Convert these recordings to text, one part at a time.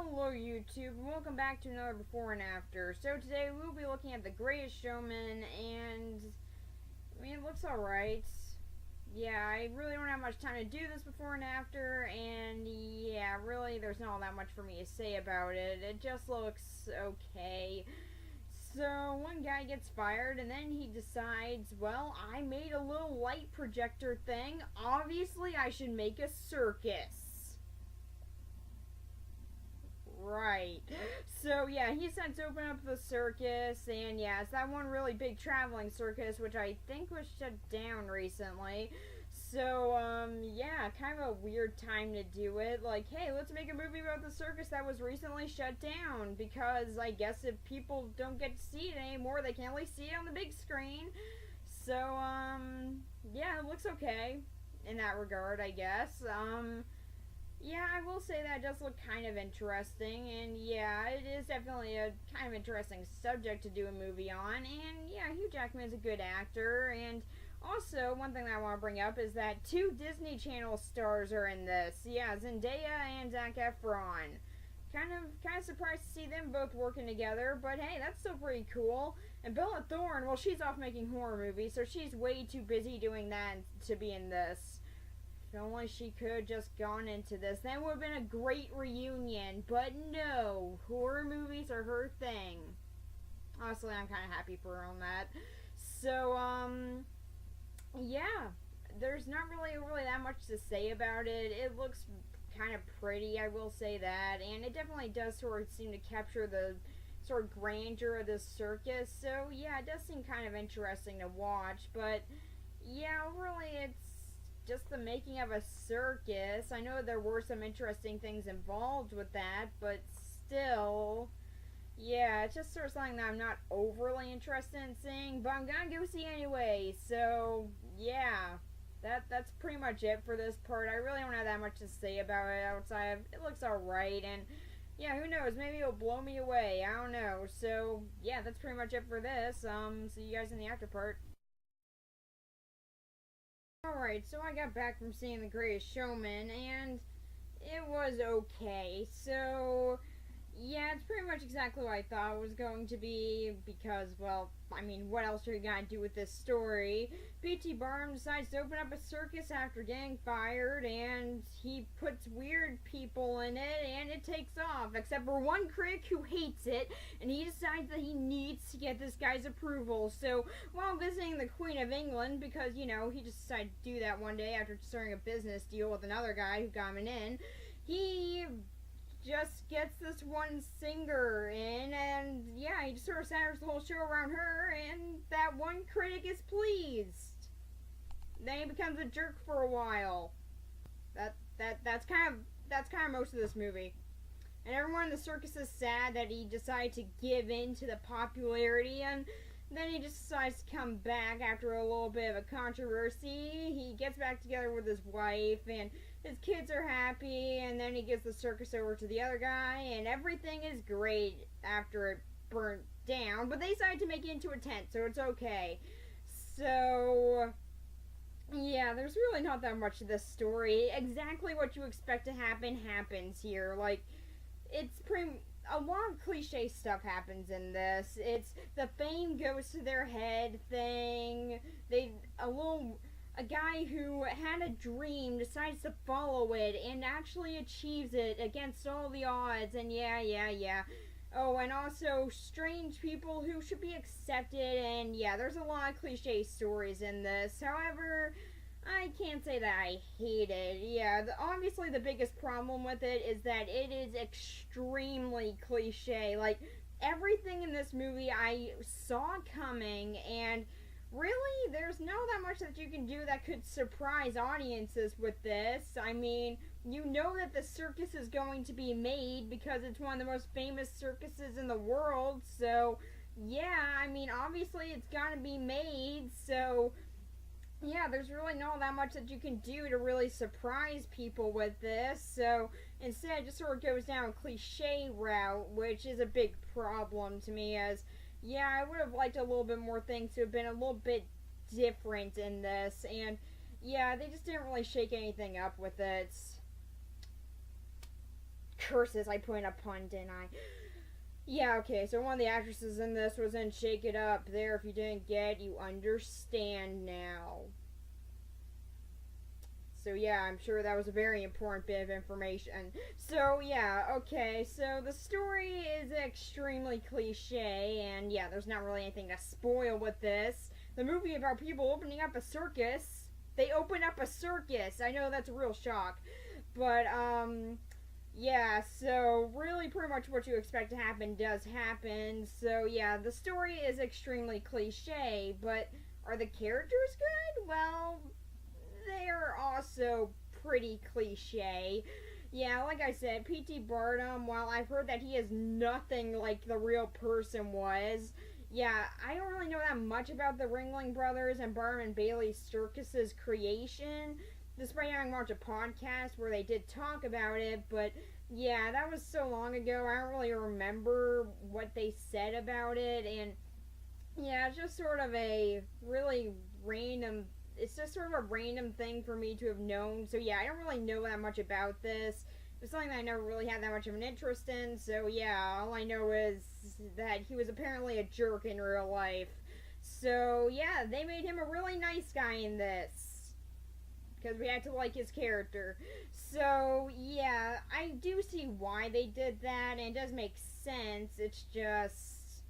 Hello YouTube, and welcome back to another before and after. So today we'll be looking at The Greatest Showman, and I mean, it looks alright. Yeah, I really don't have much time to do this before and after, and yeah, really there's not all that much for me to say about it. It just looks okay. So one guy gets fired, and then he decides, well, I made a little light projector thing. Obviously I should make a circus. Right. So yeah, he decides to open up the circus, and yeah, it's that one really big traveling circus, which I think was shut down recently. So yeah, kind of a weird time to do it. Like, hey, let's make a movie about the circus that was recently shut down, because I guess if people don't get to see it anymore, they can at least see it on the big screen. So yeah, it looks okay in that regard, I guess. Yeah, I will say that it does look kind of interesting, and yeah, it is definitely a kind of interesting subject to do a movie on, and yeah, Hugh Jackman is a good actor, and also, one thing that I want to bring up is that two Disney Channel stars are in this. Yeah, Zendaya and Zac Efron. Kind of surprised to see them both working together, but hey, that's still pretty cool. And Bella Thorne, well, she's off making horror movies, so she's way too busy doing that to be in this. If only she could have just gone into this. That would have been a great reunion. But no, horror movies are her thing. Honestly, I'm kind of happy for her on that. So, yeah. There's not really that much to say about it. It looks kind of pretty, I will say that. And it definitely does sort of seem to capture the sort of grandeur of this circus. So, yeah, it does seem kind of interesting to watch. But, yeah, really, it's just the making of a circus. I know there were some interesting things involved with that, but still, yeah, it's just sort of something that I'm not overly interested in seeing, but I'm gonna go see anyway. So yeah, that's pretty much it for this part. I really don't have that much to say about it outside of it looks alright, and yeah, who knows, maybe it'll blow me away, I don't know. So yeah, that's pretty much it for this. See you guys in the after part. Alright, so I got back from seeing The Greatest Showman, and it was okay. So, yeah, it's pretty much exactly what I thought it was going to be, because, well, I mean, what else are you gonna do with this story? P.T. Barnum decides to open up a circus after getting fired, and he puts weird people in it, and it takes off, except for one critic who hates it, and he decides that he needs to get this guy's approval. So, while visiting the Queen of England, because, you know, he just decided to do that one day after starting a business deal with another guy who got him in, he just gets this one singer in, and yeah, he just sort of centers the whole show around her, and that one critic is pleased. Then he becomes a jerk for a while. That's kind of most of this movie. And everyone in the circus is sad that he decided to give in to the popularity, and then he just decides to come back after a little bit of a controversy. He gets back together with his wife, and his kids are happy, and then he gives the circus over to the other guy, and everything is great after it burnt down, but they decided to make it into a tent, so it's okay. So, yeah, there's really not that much to this story. Exactly what you expect to happen happens here. Like, it's pretty... A lot of cliche stuff happens in this. It's the fame goes to their head thing. A guy who had a dream decides to follow it and actually achieves it against all the odds, and yeah. Oh, and also strange people who should be accepted, and yeah, there's a lot of cliche stories in this. However, I can't say that I hate it. Yeah, obviously the biggest problem with it is that it is extremely cliche. Like, everything in this movie I saw coming, and really, there's not that much that you can do that could surprise audiences with this. I mean, you know that the circus is going to be made because it's one of the most famous circuses in the world, so yeah, I mean, obviously it's gotta be made, so yeah, there's really not that much that you can do to really surprise people with this. So instead, it just sort of goes down a cliche route, which is a big problem to me. As yeah, I would have liked a little bit more things to have been a little bit different in this, and yeah, they just didn't really shake anything up with it. curses, I put in a pun, didn't I? Yeah, okay, so one of the actresses in this was in Shake It Up. There, if you didn't get, you understand now. So yeah, I'm sure that was a very important bit of information. So yeah, okay, so the story is extremely cliche, and yeah, there's not really anything to spoil with this. The movie about people opening up a circus. They open up a circus. I know that's a real shock. But yeah, so really pretty much what you expect to happen does happen. So yeah, the story is extremely cliche, but are the characters good? Well, they're also pretty cliche. Yeah, like I said, P.T. Barnum, while I've heard that he is nothing like the real person was, yeah, I don't really know that much about the Ringling Brothers and Barnum and Bailey Circus's creation, despite having watched a podcast where they did talk about it, but yeah, that was so long ago, I don't really remember what they said about it, and yeah, it's just sort of a really random, it's just sort of a random thing for me to have known. So yeah, I don't really know that much about this. It's something that I never really had that much of an interest in. So yeah, all I know is that he was apparently a jerk in real life. So yeah, they made him a really nice guy in this, because we had to like his character. So yeah, I do see why they did that, and it does make sense. It's just,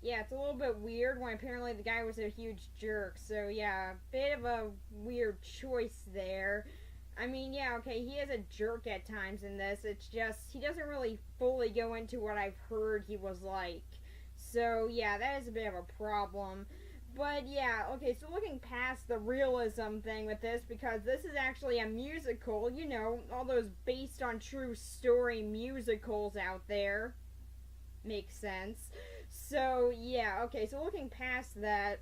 yeah, it's a little bit weird when apparently the guy was a huge jerk. So yeah, bit of a weird choice there. I mean, yeah, okay, he is a jerk at times in this. It's just he doesn't really fully go into what I've heard he was like. So yeah, that is a bit of a problem. But yeah, okay, so looking past the realism thing with this, because this is actually a musical, you know, all those based on true story musicals out there. Makes sense. So, yeah, okay, so looking past that,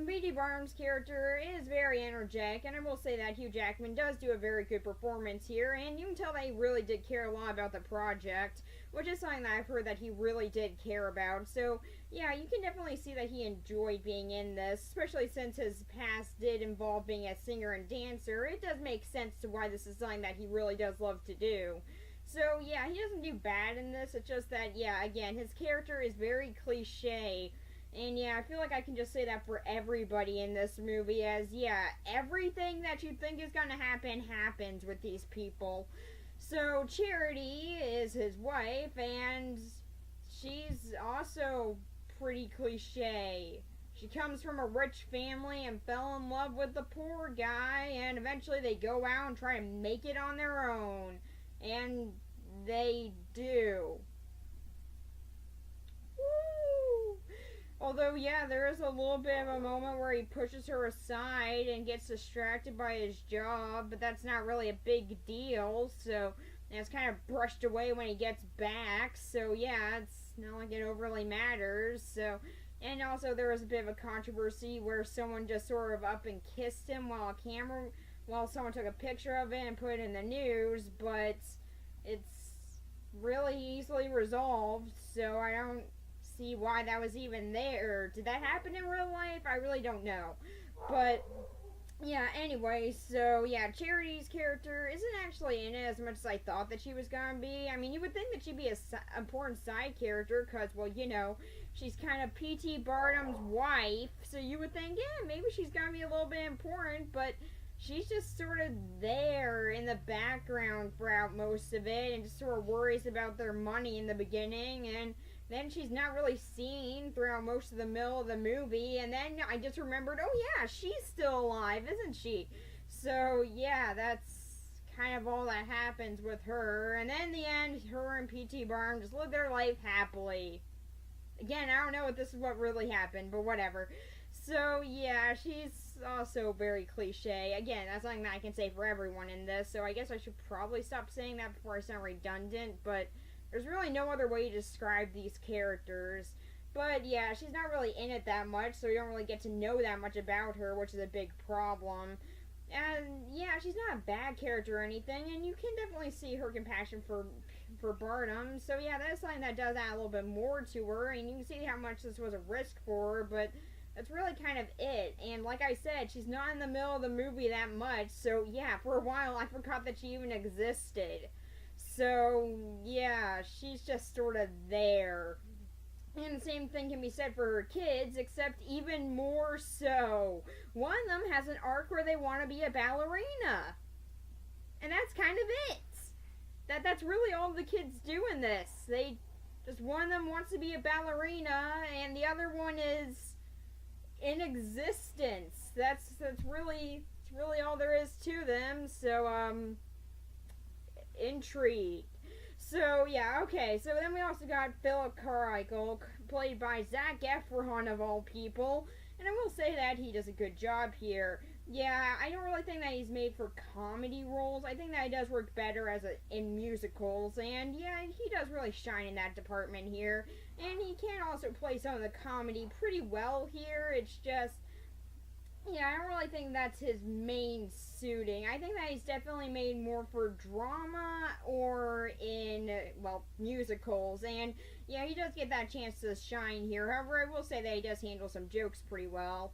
B.D. Barnum's character is very energetic, and I will say that Hugh Jackman does do a very good performance here, and you can tell that he really did care a lot about the project, which is something that I've heard that he really did care about. So, yeah, you can definitely see that he enjoyed being in this, especially since his past did involve being a singer and dancer. It does make sense to why this is something that he really does love to do. So, yeah, he doesn't do bad in this. It's just that, yeah, again, his character is very cliche. And, yeah, I feel like I can just say that for everybody in this movie, as, yeah, everything that you think is going to happen happens with these people. So, Charity is his wife, and she's also pretty cliche. She comes from a rich family and fell in love with the poor guy, and eventually they go out and try to make it on their own. And they do. Woo! Although, yeah, there is a little bit of a moment where he pushes her aside and gets distracted by his job, but that's not really a big deal, so it's kind of brushed away when he gets back, so yeah, it's not like it overly matters, so. And also, there was a bit of a controversy where someone just sort of up and kissed him while someone took a picture of it and put it in the news, but it's really easily resolved, so I don't see why that was even there. Did that happen in real life? I really don't know. But yeah, anyway, so yeah, Charity's character isn't actually in it as much as I thought that she was gonna be. I mean, you would think that she'd be a important side character, because, well, you know, she's kind of P.T. Barnum's wife, so you would think, yeah, maybe she's gonna be a little bit important, but she's just sort of there in the background throughout most of it, and just sort of worries about their money in the beginning, and then she's not really seen throughout most of the middle of the movie, and then I just remembered, oh yeah, she's still alive, isn't she? So yeah, that's kind of all that happens with her, and then in the end, her and P.T. Barnum just live their life happily. Again, I don't know if this is what really happened, but whatever. So yeah, she's also very cliche. Again, that's something that I can say for everyone in this, so I guess I should probably stop saying that before I sound redundant, but there's really no other way to describe these characters. But yeah, she's not really in it that much, so you don't really get to know that much about her, which is a big problem. And yeah, she's not a bad character or anything, and you can definitely see her compassion for Barnum. So yeah, that's something that does add a little bit more to her, and you can see how much this was a risk for her, but that's really kind of it. And like I said, she's not in the middle of the movie that much, so yeah, for a while I forgot that she even existed. So, yeah, she's just sort of there. And the same thing can be said for her kids, except even more so. One of them has an arc where they want to be a ballerina. And that's kind of it. That's really all the kids do in this. They just one of them wants to be a ballerina and the other one is in existence. That's really all there is to them. So intrigued. So yeah, okay. So then we also got Philip Carmichael, played by Zac Efron of all people, and I will say that he does a good job here. Yeah, I don't really think that he's made for comedy roles. I think that he does work better in musicals, and yeah, he does really shine in that department here. And he can also play some of the comedy pretty well here. It's just, yeah, I don't really think that's his main suiting. I think that he's definitely made more for drama or in, well, musicals. And, yeah, he does get that chance to shine here. However, I will say that he does handle some jokes pretty well.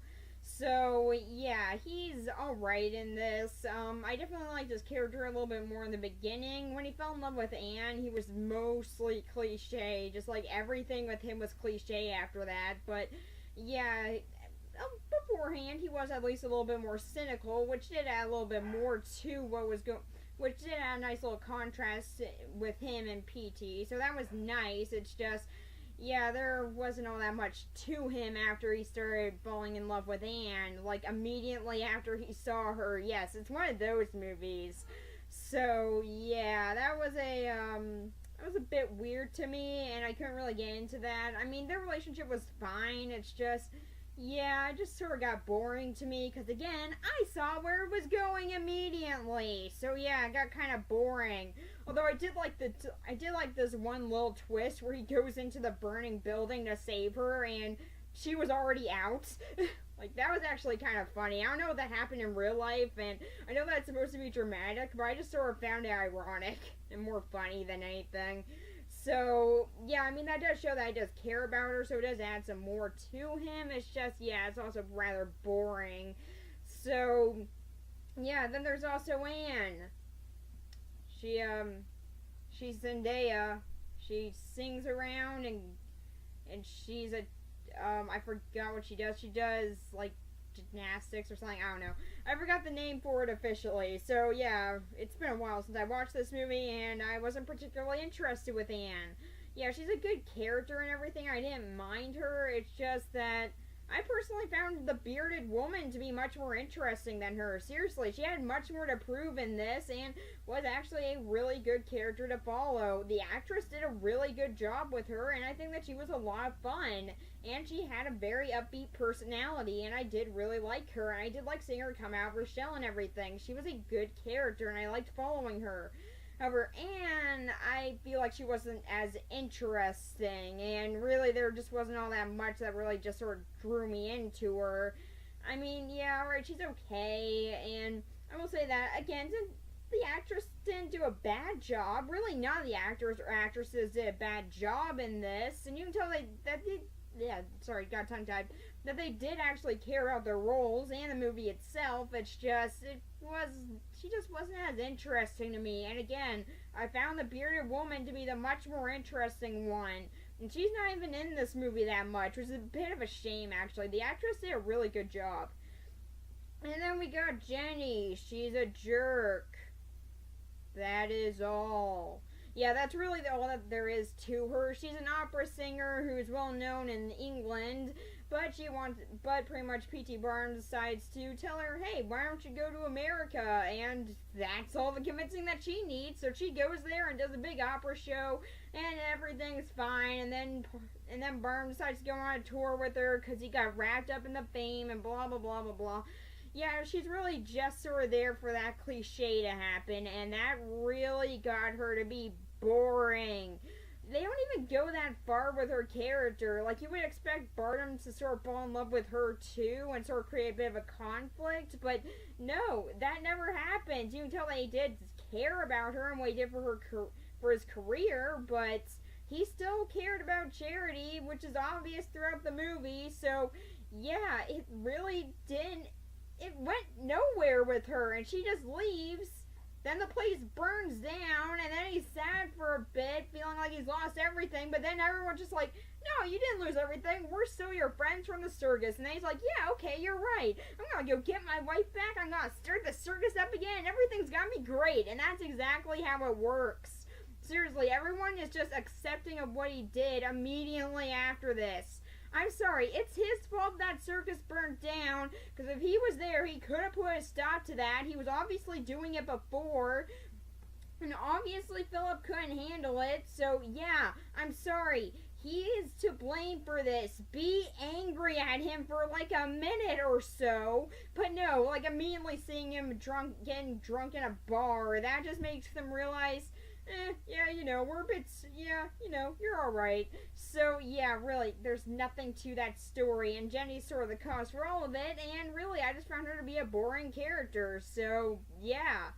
So, yeah, he's alright in this. I definitely liked his character a little bit more in the beginning. When he fell in love with Anne, he was mostly cliche. Just like everything with him was cliche after that. But, yeah, beforehand, he was at least a little bit more cynical, which did add a little bit more to what was going, which did add a nice little contrast with him and PT. So that was nice. It's just, yeah, there wasn't all that much to him after he started falling in love with Anne. Like immediately after he saw her. Yes, it's one of those movies. So yeah, that was a bit weird to me, and I couldn't really get into that. I mean, their relationship was fine. It's just, yeah, it just sort of got boring to me because again, I saw where it was going immediately. So yeah, it got kind of boring. Although I did like this one little twist where he goes into the burning building to save her and she was already out. Like that was actually kind of funny. I don't know if that happened in real life, and I know that's supposed to be dramatic, but I just sort of found it ironic and more funny than anything. So, yeah, I mean, that does show that I does care about her, so it does add some more to him. It's just, yeah, it's also rather boring. So, yeah, then there's also Anne. She's Zendaya. She sings around, and she's I forgot what she does. She does, like, gymnastics or something. I don't know. I forgot the name for it officially. So yeah, it's been a while since I watched this movie, and I wasn't particularly interested with Anne. Yeah, she's a good character and everything. I didn't mind her. It's just that I personally found the bearded woman to be much more interesting than her. Seriously, she had much more to prove in this and was actually a really good character to follow. The actress did a really good job with her, and I think that she was a lot of fun. And she had a very upbeat personality, and I did really like her, and I did like seeing her come out of her shell and everything. She was a good character, and I liked following her. However, Anne, I feel like she wasn't as interesting, and really there just wasn't all that much that really just sort of drew me into her. I mean, yeah, alright, she's okay, and I will say that, again, the actress didn't do a bad job. Really, none of the actors or actresses did a bad job in this, and you can tell got tongue-tied, that they did actually care about their roles and the movie itself. It's just, she just wasn't as interesting to me. And again, I found the bearded woman to be the much more interesting one. And she's not even in this movie that much, which is a bit of a shame, actually. The actress did a really good job. And then we got Jenny. She's a jerk. That is all. Yeah, that's really all that there is to her. She's an opera singer who is well known in England, but pretty much P.T. Barnum decides to tell her, hey, why don't you go to America? And that's all the convincing that she needs. So she goes there and does a big opera show, and everything's fine. And then Barnum decides to go on a tour with her because he got wrapped up in the fame and blah blah blah blah blah. Yeah, she's really just sort of there for that cliche to happen, and that really got her to be boring. They don't even go that far with her character. Like, you would expect Barnum to sort of fall in love with her too and sort of create a bit of a conflict, but no, that never happens. You can tell that he did care about her and what he did for his career, but he still cared about Charity, which is obvious throughout the movie. So yeah, it really didn't, it went nowhere with her, and she just leaves. Then the place burns down, and then he's sad like he's lost everything, but then everyone's just like, no, you didn't lose everything. We're still your friends from the circus. And then he's like, yeah, okay, you're right. I'm gonna go get my wife back. I'm gonna start the circus up again. Everything's gonna be great. And that's exactly how it works. Seriously, everyone is just accepting of what he did immediately after this. I'm sorry, it's his fault that circus burnt down, because if he was there, he could have put a stop to that. He was obviously doing it before, and obviously Philip couldn't handle it, so yeah, I'm sorry. He is to blame for this. Be angry at him for like a minute or so, but no, like immediately seeing him getting drunk in a bar, that just makes them realize, yeah, we're a bit, you're alright. So, yeah, really, there's nothing to that story, and Jenny's sort of the cause for all of it, and really, I just found her to be a boring character, so, yeah.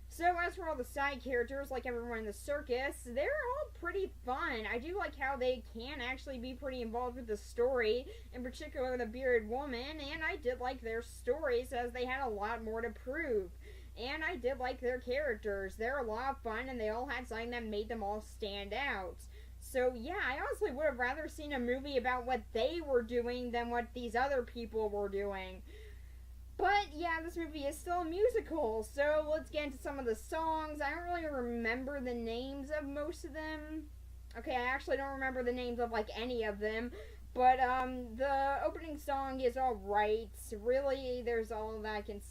So, as for all the side characters, like everyone in the circus, they're all pretty fun. I do like how they can actually be pretty involved with the story, in particular the bearded woman, and I did like their stories, as they had a lot more to prove. And I did like their characters. They're a lot of fun, and they all had something that made them all stand out. So, yeah, I honestly would have rather seen a movie about what they were doing than what these other people were doing. But, yeah, this movie is still a musical, so let's get into some of the songs. I don't really remember the names of most of them. Okay, I actually don't remember the names of, like, any of them. But, the opening song is alright. Really, there's all that I can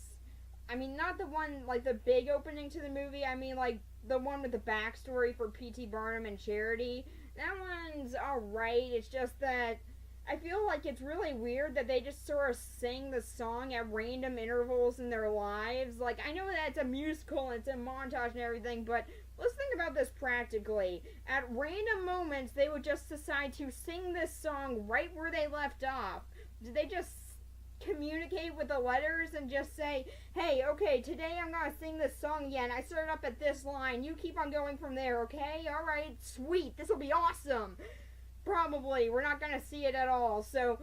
I mean, not the one, like, the big opening to the movie. I mean, like, the one with the backstory for P.T. Barnum and Charity. That one's alright. It's just that I feel like it's really weird that they just sort of sing the song at random intervals in their lives. Like, I know that it's a musical and it's a montage and everything, but let's think about this practically. At random moments, they would just decide to sing this song right where they left off. Did they just communicate with the letters and just say, hey, okay, today I'm gonna sing this song again. I started up at this line. You keep on going from there, okay? Alright, sweet. This'll be awesome. Probably. We're not gonna see it at all. So,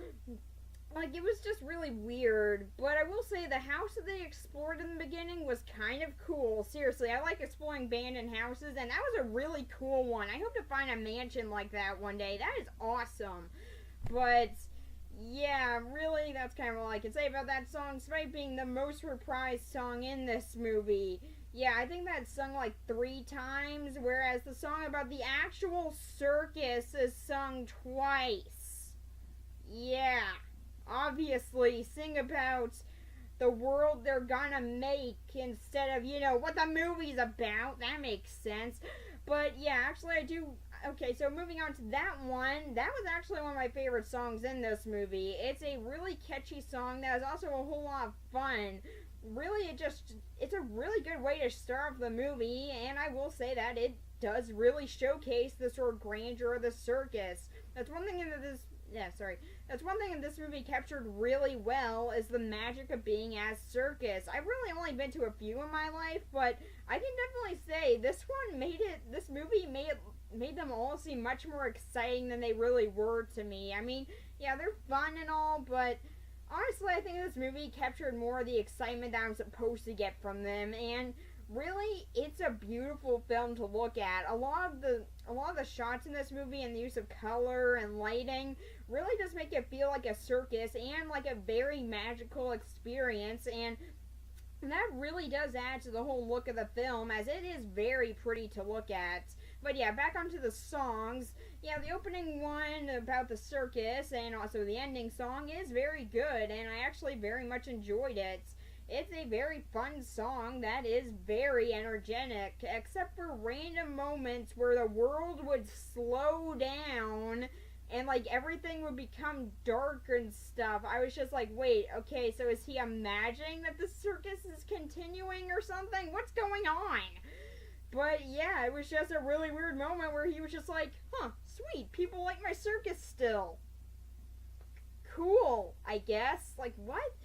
like, it was just really weird. But I will say the house that they explored in the beginning was kind of cool. Seriously, I like exploring abandoned houses, and that was a really cool one. I hope to find a mansion like that one day. That is awesome. But yeah, really, that's kind of all I can say about that song, despite being the most reprised song in this movie. Yeah, I think that's sung like 3 times, whereas the song about the actual circus is sung twice. Yeah, obviously, sing about the world they're gonna make instead of, what the movie's about. That makes sense. But yeah, actually I do. Okay, so moving on to that one, that was actually one of my favorite songs in this movie. It's a really catchy song that is also a whole lot of fun. Really, it's a really good way to start off the movie, and I will say that it does really showcase the sort of grandeur of the circus. That's one thing That's one thing this movie captured really well, is the magic of being as circus. I've really only been to a few in my life, but I can definitely say this movie made them all seem much more exciting than they really were to me. I mean, yeah, they're fun and all, but honestly, I think this movie captured more of the excitement that I'm supposed to get from them, and really, it's a beautiful film to look at. A lot of the shots in this movie and the use of color and lighting really does make it feel like a circus and like a very magical experience, and that really does add to the whole look of the film, as it is very pretty to look at. But yeah, back onto the songs. Yeah, the opening one about the circus and also the ending song is very good, and I actually very much enjoyed it. It's a very fun song that is very energetic, except for random moments where the world would slow down and like everything would become dark and stuff. I was just like, wait, okay, so is he imagining that the circus is continuing or something? What's going on? But yeah, it was just a really weird moment where he was just like, huh, sweet, people like my circus still. Cool, I guess. Like, what?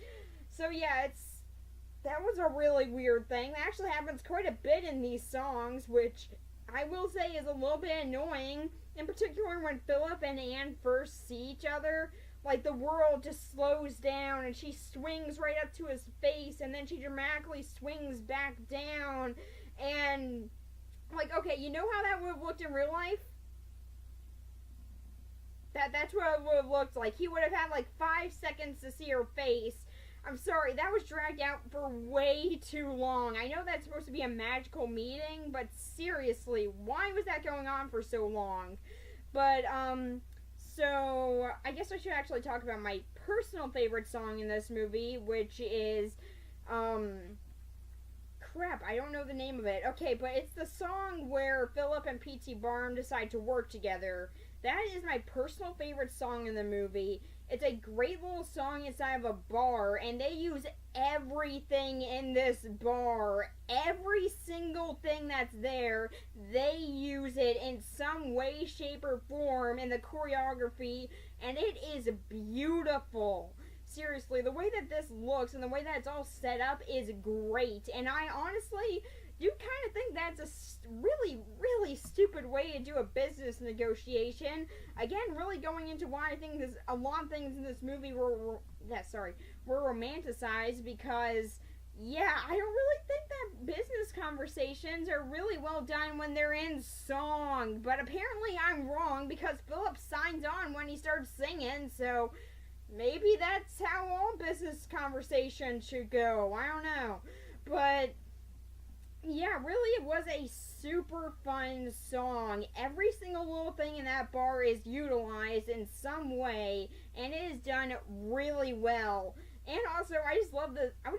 So yeah, that was a really weird thing. That actually happens quite a bit in these songs, which I will say is a little bit annoying. In particular, when Philip and Anne first see each other, like the world just slows down and she swings right up to his face, and then she dramatically swings back down. And, like, okay, you know how that would have looked in real life? That's what it would have looked like. He would have had like 5 seconds to see her face. I'm sorry, that was dragged out for way too long. I know that's supposed to be a magical meeting, but seriously, why was that going on for so long? But, so I guess I should actually talk about my personal favorite song in this movie, which is, crap, I don't know the name of it. Okay, but it's the song where Philip and P.T. Barnum decide to work together. That is my personal favorite song in the movie. It's a great little song inside of a bar, and they use everything in this bar. Every single thing that's there, they use it in some way, shape, or form in the choreography, and it is beautiful. Seriously, the way that this looks and the way that it's all set up is great, and I honestly do kind of think that's a really, really stupid way to do a business negotiation. Again, really going into why I think there's a lot of things in this movie were romanticized because, yeah, I don't really think that business conversations are really well done when they're in song. But apparently I'm wrong because Philip signs on when he starts singing, so maybe that's how all business conversations should go. I don't know. But yeah, really, it was a super fun song. Every single little thing in that bar is utilized in some way, and it is done really well. And also, I would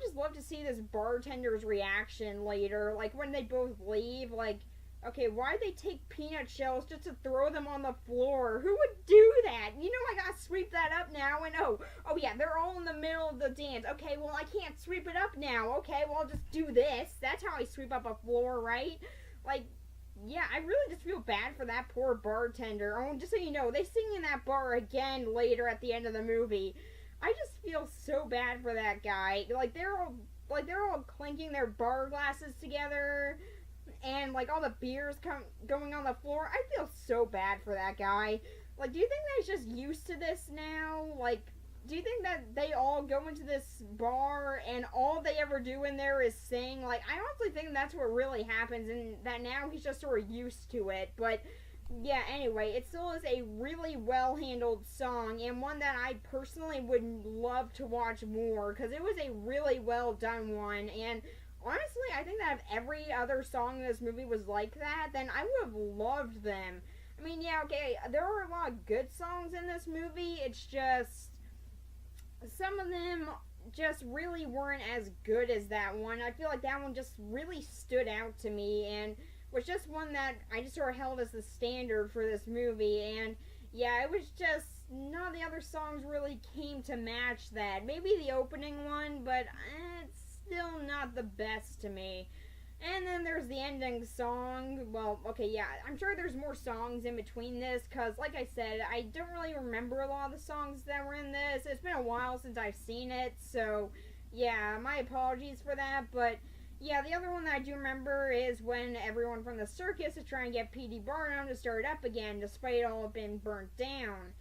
just love to see this bartender's reaction later, like when they both leave. Like, okay, why'd they take peanut shells just to throw them on the floor? Who would do that? You know, I gotta sweep that up now, and oh yeah, they're all in the middle of the dance. Okay, well, I can't sweep it up now. Okay, well, I'll just do this. That's how I sweep up a floor, right? Like, yeah, I really just feel bad for that poor bartender. Oh, just so you know, they sing in that bar again later at the end of the movie. I just feel so bad for that guy. They're all clinking their bar glasses together, and like all the beers going on the floor. I feel so bad for that guy. Like, do you think that he's just used to this now? Like, do you think that they all go into this bar and all they ever do in there is sing? Like, I honestly think that's what really happens, and that now he's just sort of used to it. But yeah, anyway, it still is a really well handled song, and one that I personally would love to watch more because it was a really well done one. And honestly, I think that if every other song in this movie was like that, then I would have loved them. I mean, yeah, okay, there are a lot of good songs in this movie. It's just some of them just really weren't as good as that one. I feel like that one just really stood out to me and was just one that I just sort of held as the standard for this movie. And yeah, it was just none of the other songs really came to match that. Maybe the opening one, but it's still not the best to me. And then there's the ending song. Well, okay, yeah, I'm sure there's more songs in between this, because, like I said, I don't really remember a lot of the songs that were in this. It's been a while since I've seen it, so, yeah, my apologies for that, but, yeah, the other one that I do remember is when everyone from the circus is trying to get P.D. Barnum to start up again, despite it all being burnt down.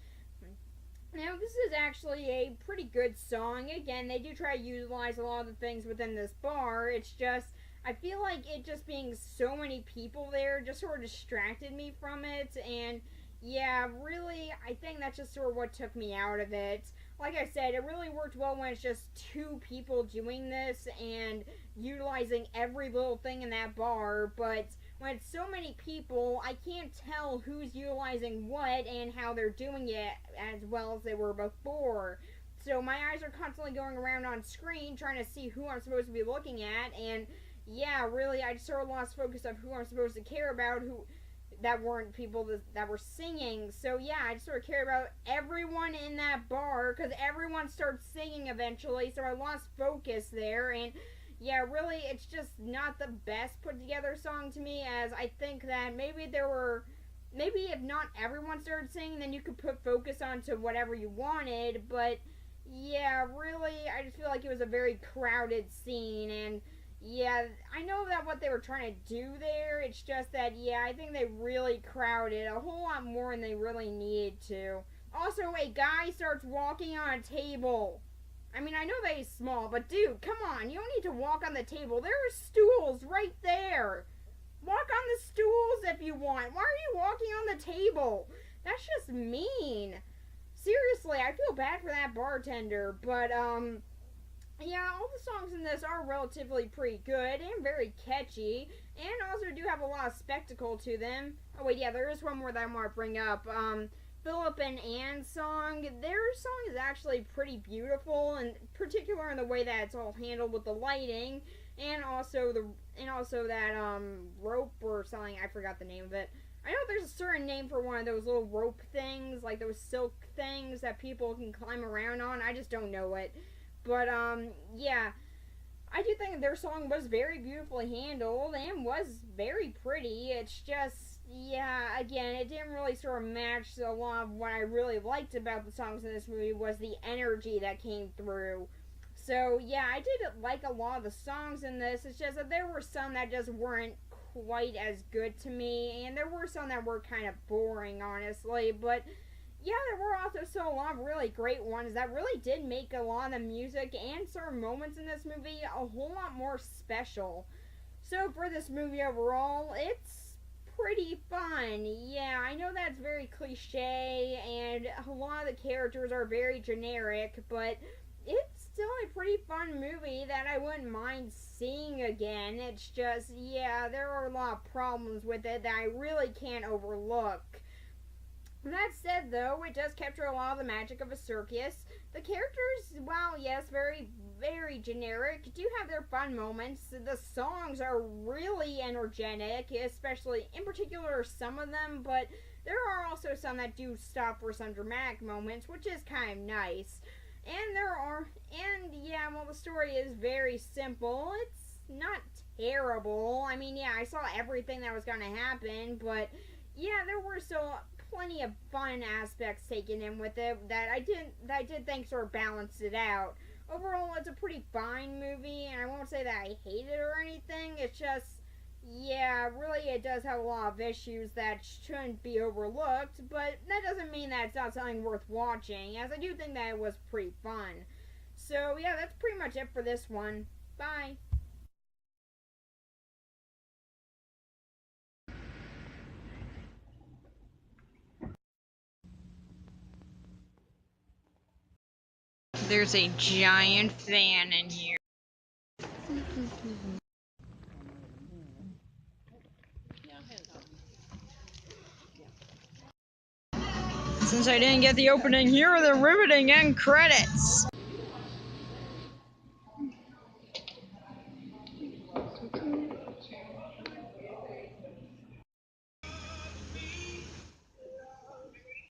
Now, this is actually a pretty good song. Again, they do try to utilize a lot of the things within this bar. It's just, I feel like it just being so many people there just sort of distracted me from it. And, yeah, really, I think that's just sort of what took me out of it. Like I said, it really worked well when it's just two people doing this and utilizing every little thing in that bar. But when it's so many people, I can't tell who's utilizing what and how they're doing it as well as they were before. So my eyes are constantly going around on screen trying to see who I'm supposed to be looking at, and yeah, really, I just sort of lost focus of who I'm supposed to care about, who that weren't people that were singing. So yeah, I just sort of care about everyone in that bar because everyone starts singing eventually, so I lost focus there. And yeah, really, it's just not the best put together song to me, as I think that maybe if not everyone started singing, then you could put focus onto whatever you wanted. But yeah, really, I just feel like it was a very crowded scene. And yeah, I know that what they were trying to do there, it's just that, yeah, I think they really crowded a whole lot more than they really needed to. Also, a guy starts walking on a table. I mean, I know that he's small, but dude, come on, you don't need to walk on the table. There are stools right there. Walk on the stools if you want. Why are you walking on the table? That's just mean. Seriously, I feel bad for that bartender, but yeah, all the songs in this are relatively pretty good and very catchy, and also do have a lot of spectacle to them. Oh wait, yeah, there is one more that I want to bring up. Philip and Anne's song. Their song is actually pretty beautiful, and particular in the way that it's all handled with the lighting, and also that rope or something. I forgot the name of it. I know there's a certain name for one of those little rope things, like those silk things that people can climb around on. I just don't know it. But yeah, I do think their song was very beautifully handled and was very pretty. It's just, yeah, again, it didn't really sort of match a lot of what I really liked about the songs in this movie was the energy that came through. So yeah, I did like a lot of the songs in this. It's just that there were some that just weren't quite as good to me, and there were some that were kind of boring, honestly. But yeah, there were also still a lot of really great ones that really did make a lot of the music and certain moments in this movie a whole lot more special. So for this movie overall, it's pretty fun. Yeah, I know that's very cliche and a lot of the characters are very generic, but it's still a pretty fun movie that I wouldn't mind seeing again. It's just, yeah, there are a lot of problems with it that I really can't overlook. That said, though, it does capture a lot of the magic of a circus. The characters, while yes, very generic, do have their fun moments. The songs are really energetic, especially, in particular, some of them, but there are also some that do stop for some dramatic moments, which is kind of nice. And yeah, well, the story is very simple. It's not terrible. I mean, yeah, I saw everything that was going to happen, but yeah, there were still plenty of fun aspects taken in with it that I did think sort of balanced it out. Overall, it's a pretty fine movie, and I won't say that I hate it or anything. It's just, yeah, really, it does have a lot of issues that shouldn't be overlooked, but that doesn't mean that it's not something worth watching, as I do think that it was pretty fun. So, yeah, that's pretty much it for this one. Bye. There's a giant fan in here. Since I didn't get the opening, here are the riveting end credits.